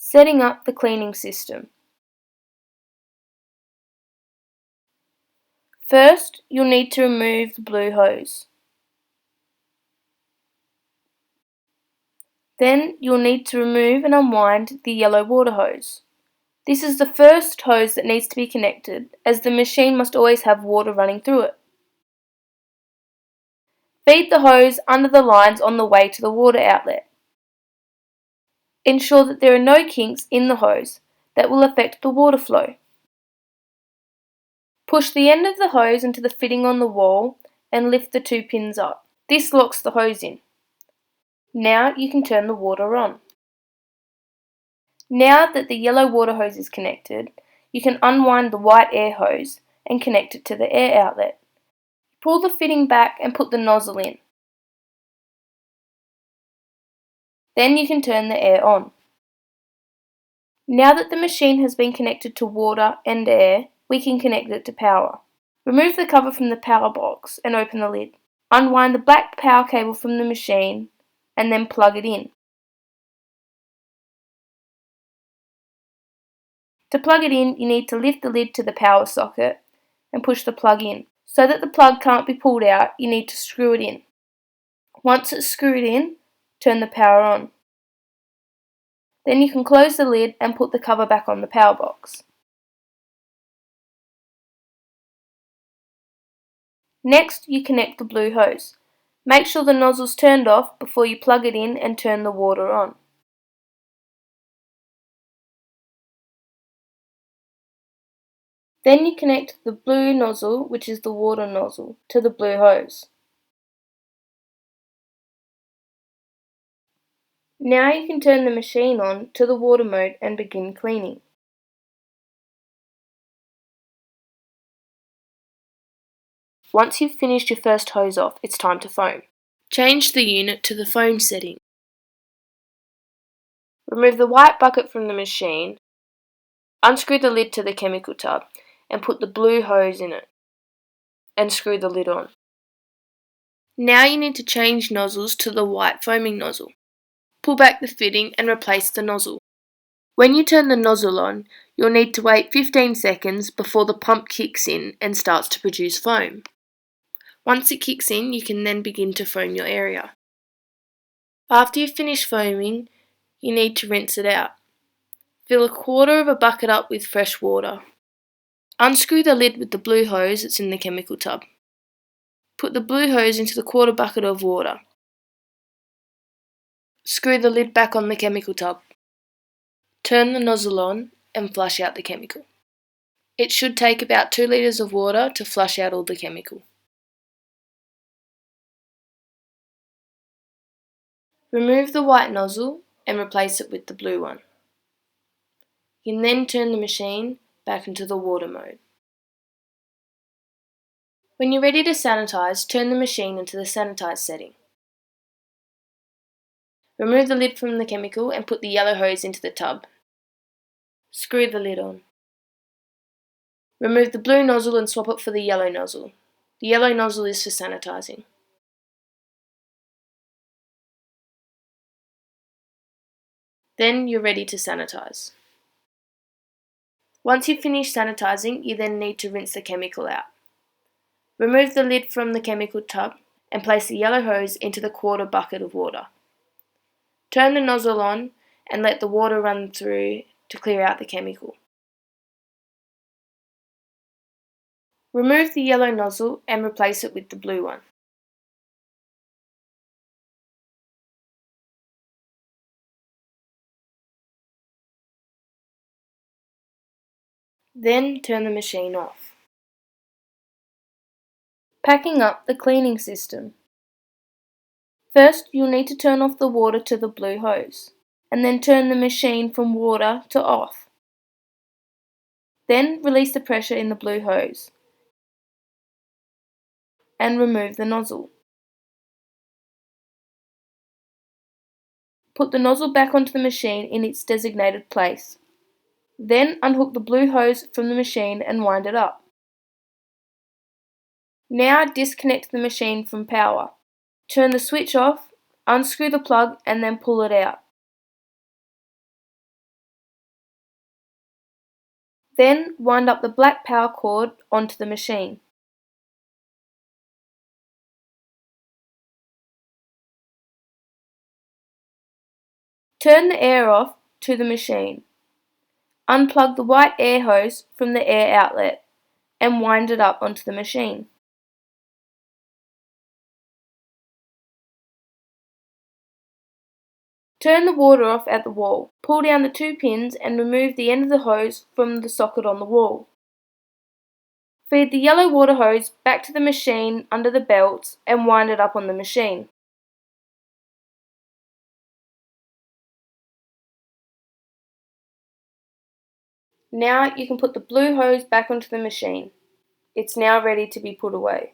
Setting up the cleaning system. First, you'll need to remove the blue hose. Then you'll need to remove and unwind the yellow water hose. This is the first hose that needs to be connected, as the machine must always have water running through it. Feed the hose under the lines on the way to the water outlet. Ensure that there are no kinks in the hose that will affect the water flow. Push the end of the hose into the fitting on the wall and lift the 2 pins up. This locks the hose in. Now you can turn the water on. Now that the yellow water hose is connected, you can unwind the white air hose and connect it to the air outlet. Pull the fitting back and put the nozzle in. Then you can turn the air on. Now that the machine has been connected to water and air, we can connect it to power. Remove the cover from the power box and open the lid. Unwind the black power cable from the machine and then plug it in. To plug it in, you need to lift the lid to the power socket and push the plug in. So that the plug can't be pulled out, you need to screw it in. Once it's screwed in, turn the power on. Then you can close the lid and put the cover back on the power box. Next, you connect the blue hose. Make sure the nozzle's turned off before you plug it in and turn the water on. Then you connect the blue nozzle, which is the water nozzle, to the blue hose. Now you can turn the machine on to the water mode and begin cleaning. Once you've finished your first hose off, it's time to foam. Change the unit to the foam setting. Remove the white bucket from the machine, unscrew the lid to the chemical tub and put the blue hose in it, and screw the lid on. Now you need to change nozzles to the white foaming nozzle. Pull back the fitting and replace the nozzle. When you turn the nozzle on, you'll need to wait 15 seconds before the pump kicks in and starts to produce foam. Once it kicks in, you can then begin to foam your area. After you've finished foaming, you need to rinse it out. Fill a quarter of a bucket up with fresh water. Unscrew the lid with the blue hose that's in the chemical tub. Put the blue hose into the quarter bucket of water. Screw the lid back on the chemical tub. Turn the nozzle on and flush out the chemical. It should take about 2 litres of water to flush out all the chemical. Remove the white nozzle and replace it with the blue one. You can then turn the machine back into the water mode. When you're ready to sanitize, turn the machine into the sanitize setting. Remove the lid from the chemical and put the yellow hose into the tub. Screw the lid on. Remove the blue nozzle and swap it for the yellow nozzle. The yellow nozzle is for sanitizing. Then you're ready to sanitize. Once you've finished sanitizing, you then need to rinse the chemical out. Remove the lid from the chemical tub and place the yellow hose into the quarter bucket of water. Turn the nozzle on and let the water run through to clear out the chemical. Remove the yellow nozzle and replace it with the blue one. Then turn the machine off. Packing up the cleaning system. First, you'll need to turn off the water to the blue hose, and then turn the machine from water to off. Then release the pressure in the blue hose and remove the nozzle. Put the nozzle back onto the machine in its designated place. Then unhook the blue hose from the machine and wind it up. Now disconnect the machine from power. Turn the switch off, unscrew the plug and then pull it out. Then wind up the black power cord onto the machine. Turn the air off to the machine. Unplug the white air hose from the air outlet and wind it up onto the machine. Turn the water off at the wall. Pull down the 2 pins and remove the end of the hose from the socket on the wall. Feed the yellow water hose back to the machine under the belts and wind it up on the machine. Now you can put the blue hose back onto the machine. It's now ready to be put away.